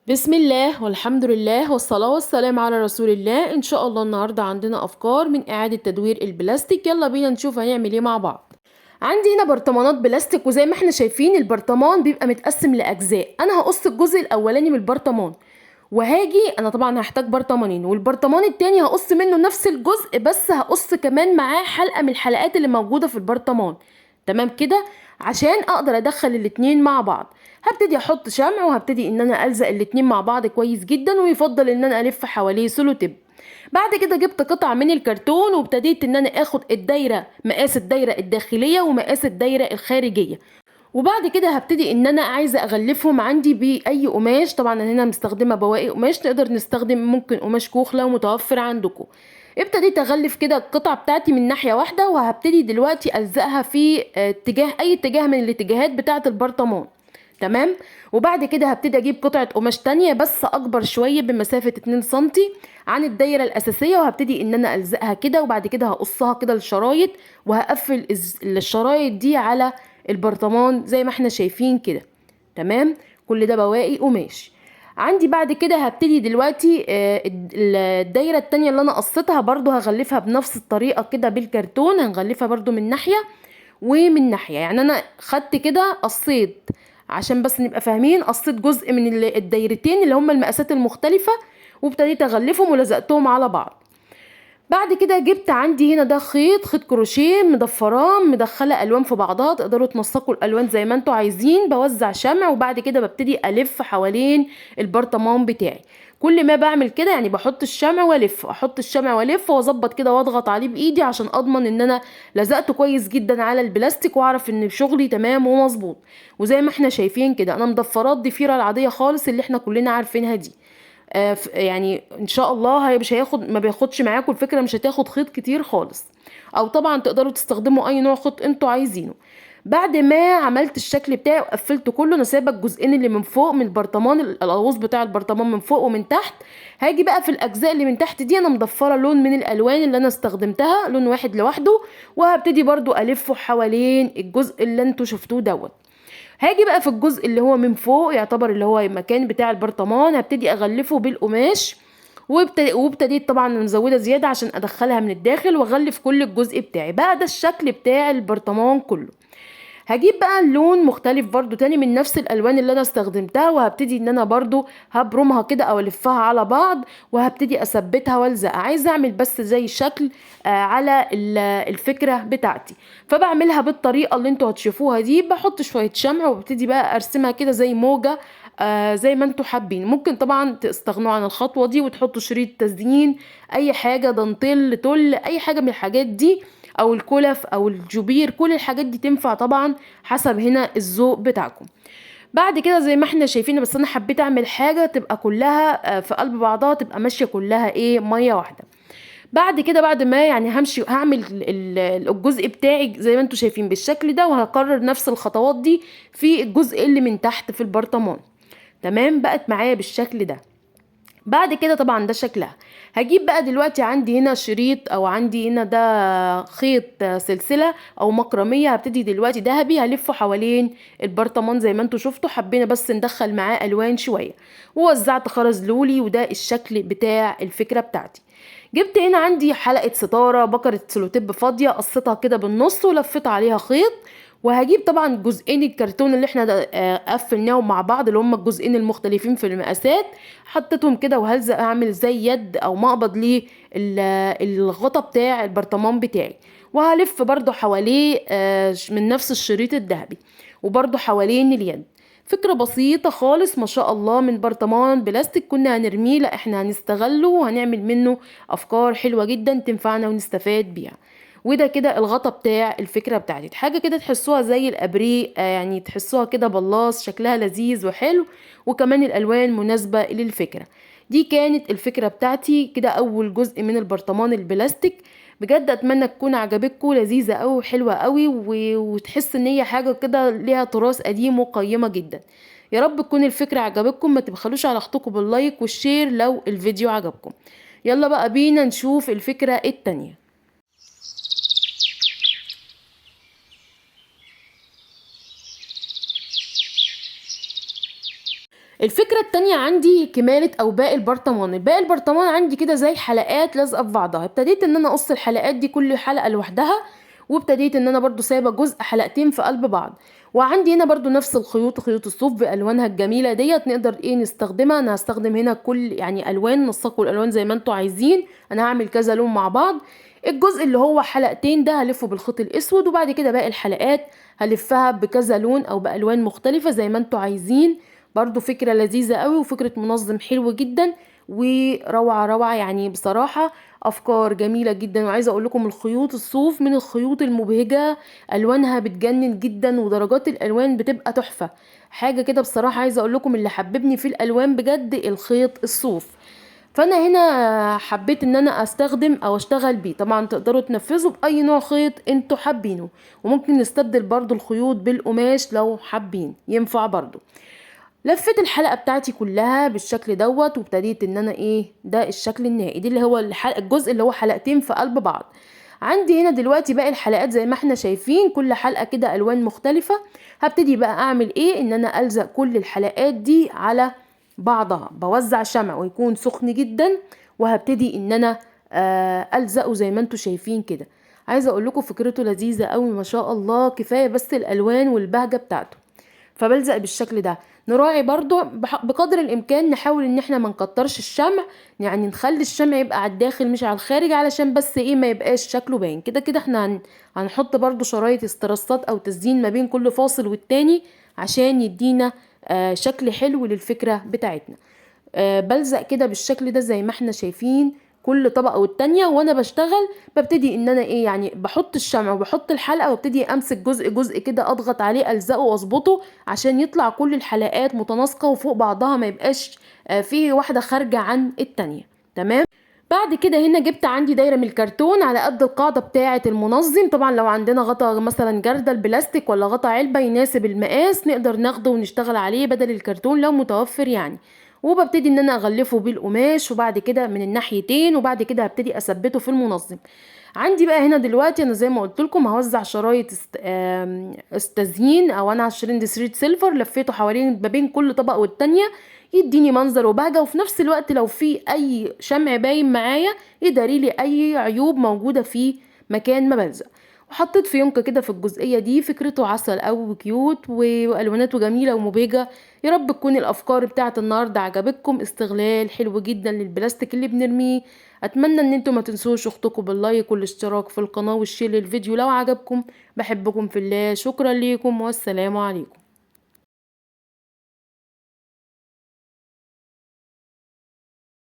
بسم الله والحمد لله والصلاة والسلام على رسول الله. إن شاء الله النهاردة عندنا أفكار من إعادة تدوير البلاستيك. يلا بينا نشوف هنعمل إيه مع بعض. عندي هنا برطمانات بلاستيك، وزي ما احنا شايفين البرطمان بيبقى متقسم لأجزاء. أنا هقص الجزء الأولاني من البرطمان، وهاجي أنا طبعا هحتاج برطمانين، والبرطمان التاني هقص منه نفس الجزء، بس هقص كمان معاه حلقة من الحلقات اللي موجودة في البرطمان. تمام كده، عشان اقدر ادخل الاتنين مع بعض. هبتدي احط شمع، وهبتدي ان انا الزق الاتنين مع بعض كويس جدا، ويفضل ان انا الف حواليه سولوتيب. بعد كده جبت قطع من الكرتون، وابتديت ان انا اخد الدايره، مقاس الدايره الداخليه ومقاس الدايره الخارجيه. وبعد كده هبتدي ان انا عايزه اغلفهم عندي باي قماش. طبعا انا هنا مستخدمه بواقي قماش، نقدر نستخدم ممكن قماش كوخ لو متوفر عندكم. ابتديت اغلف كده القطعه بتاعتي من ناحيه واحده، وهبتدي دلوقتي الزقها في اتجاه اي اتجاه من الاتجاهات بتاعه البرطمان. تمام. وبعد كده هبتدي اجيب قطعه قماش تانية بس اكبر شويه بمسافه 2 سنتي عن الدايره الاساسيه، وهبتدي ان انا الزقها كده، وبعد كده هقصها كده الشرايط، وهقفل الشرايط دي على البرطمان زي ما احنا شايفين كده. تمام. كل ده بواقي قماش. عندي بعد كده هبتدي دلوقتي الدايره التانية اللي انا قصيتها برضو هغلفها بنفس الطريقه كده بالكرتون. هنغلفها برضو من ناحيه ومن ناحيه، يعني انا خدت كده قصيت، عشان بس نبقى فاهمين، قصيت جزء من الدايرتين اللي هم المقاسات المختلفه، وابتديت اغلفهم ولزقتهم على بعض. بعد كده جبت عندي هنا ده خيط كروشيه مضفراه مدخله الوان في بعضها، تقدروا تنسقوا الالوان زي ما انتوا عايزين. بوزع شمع، وبعد كده ببتدي الف حوالين البرطمان بتاعي. كل ما بعمل كده يعني بحط الشمع والف، احط الشمع والف واظبط كده واضغط عليه بايدي، عشان اضمن ان انا لزقته كويس جدا على البلاستيك، واعرف ان شغلي تمام ومظبوط. وزي ما احنا شايفين كده انا مضفرات الضفيره العاديه خالص اللي احنا كلنا عارفينها دي. يعني ان شاء الله هي مش هياخد، ما بياخدش معاكم الفكره، مش هتاخد خيط كتير خالص. او طبعا تقدروا تستخدموا اي نوع خيط انتوا عايزينه. بعد ما عملت الشكل بتاعي وقفلته كله، انا سايبه الجزئين اللي من فوق من البرطمان، القوس بتاع البرطمان من فوق ومن تحت. هاجي بقى في الاجزاء اللي من تحت دي انا مضفره لون من الالوان اللي انا استخدمتها، لون واحد لوحده، وهبتدي برضو الفه حوالين الجزء اللي انتوا شفتوه دوت. هاجي بقى في الجزء اللي هو من فوق، يعتبر اللي هو المكان بتاع البرطمان، هبتدي اغلفه بالقماش. وابتديت طبعا مزوده زياده عشان ادخلها من الداخل، واغلف كل الجزء بتاعي. بقى ده الشكل بتاع البرطمان كله. هجيب بقى اللون مختلف برضو تاني من نفس الالوان اللي انا استخدمتها، وهبتدي ان انا برضو هبرمها كده او الفها على بعض، وهبتدي اثبتها والزق. عايزه اعمل بس زي شكل على الفكره بتاعتي. فبعملها بالطريقه اللي انتوا هتشوفوها دي، بحط شويه شمع وببتدي بقى ارسمها كده زي موجه. زي ما انتوا حابين. ممكن طبعا تستغنوا عن الخطوه دي وتحطوا شريط تزيين، اي حاجه، دانتيل، تل، اي حاجه من الحاجات دي، او الكلف او الجبير. كل الحاجات دي تنفع طبعا حسب هنا الذوق بتاعكم. بعد كده زي ما احنا شايفين، بس انا حبيت اعمل حاجه تبقى كلها في قلب بعضها، تبقى ماشيه كلها ايه، ميه واحده. بعد كده بعد ما يعني همشي هعمل الجزء بتاعي زي ما انتوا شايفين بالشكل ده، وهكرر نفس الخطوات دي في الجزء اللي من تحت في البرطمان. تمام، بقت معايا بالشكل ده. بعد كده طبعا ده شكلها. هجيب بقى دلوقتي عندي هنا شريط، او عندي هنا ده خيط سلسلة او مكرمية، هبتدي دلوقتي ذهبي هلفه حوالين البرطمان زي ما انتوا شفتوا. حبينا بس ندخل معاه الوان شوية، ووزعت خرز لولي، وده الشكل بتاع الفكرة بتاعتي. جبت هنا عندي حلقة ستارة بكرة سلوتيب فاضية، قصيتها كده بالنص ولفيت عليها خيط. وهجيب طبعا جزئين الكرتون اللي احنا قفلناهم مع بعض، اللي هم الجزئين المختلفين في المقاسات، حطيتهم كده وهلزق اعمل زي يد او مقبض للغطا بتاع البرطمان بتاعي. وهلف برضو حواليه من نفس الشريط الذهبي، وبرضو حوالين اليد. فكرة بسيطة خالص ما شاء الله، من برطمان بلاستيك كنا هنرميه، لا احنا هنستغله وهنعمل منه افكار حلوة جدا تنفعنا ونستفاد بيها. وده كده الغطا بتاع الفكرة بتاعتي، حاجة كده تحسوها زي الابريق، يعني تحسوها كده بلاص، شكلها لذيذ وحلو، وكمان الالوان مناسبة للفكرة. دي كانت الفكرة بتاعتي كده، اول جزء من البرطمان البلاستيك. بجد اتمنى تكون عجبتكم، لذيذة قوي وحلوة قوي، وتحس ان هي حاجة كده ليها تراث قديم وقيمة جدا. يا رب تكون الفكرة عجبتكم. ما تبخلوش على اختكم باللايك والشير لو الفيديو عجبكم. يلا بقى بينا نشوف الفكرة التانية. الفكرة التانية عندي كمالة او باقي البرطمان. باقي البرطمان عندي كده زي حلقات لازقة في بعضها، ابتديت ان انا اقص الحلقات دي كل حلقة لوحدها، وابتديت ان انا برضو سايبة جزء حلقتين في قلب بعض. وعندي هنا برضو نفس الخيوط، خيوط الصوف بالوانها الجميلة ديت نقدر نستخدمها. انا هستخدم هنا كل يعني الوان، نسقوا الالوان زي ما انتوا عايزين، انا هعمل كذا لون مع بعض. الجزء اللي هو حلقتين ده هلفه بالخيط الاسود، وبعد كده باقي الحلقات هلفها بكذا لون او بالوان مختلفة زي ما انتوا عايزين. برضو فكرة لذيذة قوي، وفكرة منظم حلو جدا وروعة روعة يعني بصراحة. افكار جميلة جدا. وعايزة اقول لكم الخيوط الصوف من الخيوط المبهجة، الوانها بتجنن جدا، ودرجات الالوان بتبقى تحفة. حاجة كده بصراحة. عايزة اقول لكم اللي حببني في الالوان بجد الخيط الصوف. فانا هنا حبيت ان انا استخدم او اشتغل بيه. طبعا تقدروا تنفذوا باي نوع خيط انتوا حابينه، وممكن نستبدل برضو الخيوط بالقماش لو حابين، ينفع برضو. لفيت الحلقة بتاعتي كلها بالشكل دوت، وابتديت ان انا ده الشكل النهائي، دي اللي هو الجزء اللي هو حلقتين في قلب بعض. عندي هنا دلوقتي باقي الحلقات زي ما احنا شايفين، كل حلقة كده الوان مختلفة. هبتدي بقى اعمل ان انا الزق كل الحلقات دي على بعضها، بوزع شمع ويكون سخن جدا، وهبتدي ان انا الزقه زي ما انتوا شايفين كده. عايزة اقول لكم فكرته لذيذة قوي ما شاء الله، كفاية بس الالوان والبهجة بتاعته. فبلزق بالشكل ده. نراعي برضو بقدر الامكان نحاول ان احنا ما نكترش الشمع، يعني نخلي الشمع يبقى على الداخل مش على الخارج، علشان بس ما يبقاش شكله باين. كده كده احنا هنحط برضو شرايط استرسات او تزيين ما بين كل فاصل والتاني، عشان يدينا شكل حلو للفكرة بتاعتنا. بلزق كده بالشكل ده زي ما احنا شايفين كل طبقة والتانية. وانا بشتغل ببتدي ان انا يعني بحط الشمع وبحط الحلقة، وابتدي امسك جزء جزء كده اضغط عليه الزقه واظبطه، عشان يطلع كل الحلقات متناسقة وفوق بعضها، ما يبقاش فيه واحدة خارجة عن التانية. تمام. بعد كده هنا جبت عندي دايرة من الكرتون على قد القاعدة بتاعة المنظم. طبعا لو عندنا غطا مثلا جردل بلاستيك ولا غطا علبة يناسب المقاس نقدر ناخده ونشتغل عليه بدل الكرتون لو متوفر يعني. وببتدي ان انا اغلفه بالقماش، وبعد كده من الناحيتين، وبعد كده هبتدي اثبته في المنظم. عندي بقى هنا دلوقتي انا زي ما قلت لكم هوزع شرايط تزيين، او انا 20 سريت سيلفر لفيته حوالين ما بين كل طبقة والتانية، يديني منظر وبهجة، وفي نفس الوقت لو في اي شمع باين معايا يداري لي اي عيوب موجودة في مكان ما بلزق. وحطيت فيونكة كده في الجزئية دي، فكرته عسل أوي كيوت والواناته جميلة ومبهجة. يا رب تكون الافكار بتاعت النهارده عجبتكم. استغلال حلو جدا للبلاستيك اللي بنرميه. اتمنى ان انتم ما تنسوش اختكم باللايك والاشتراك في القناة والشير للفيديو لو عجبكم. بحبكم في الله. شكرا ليكم والسلام عليكم.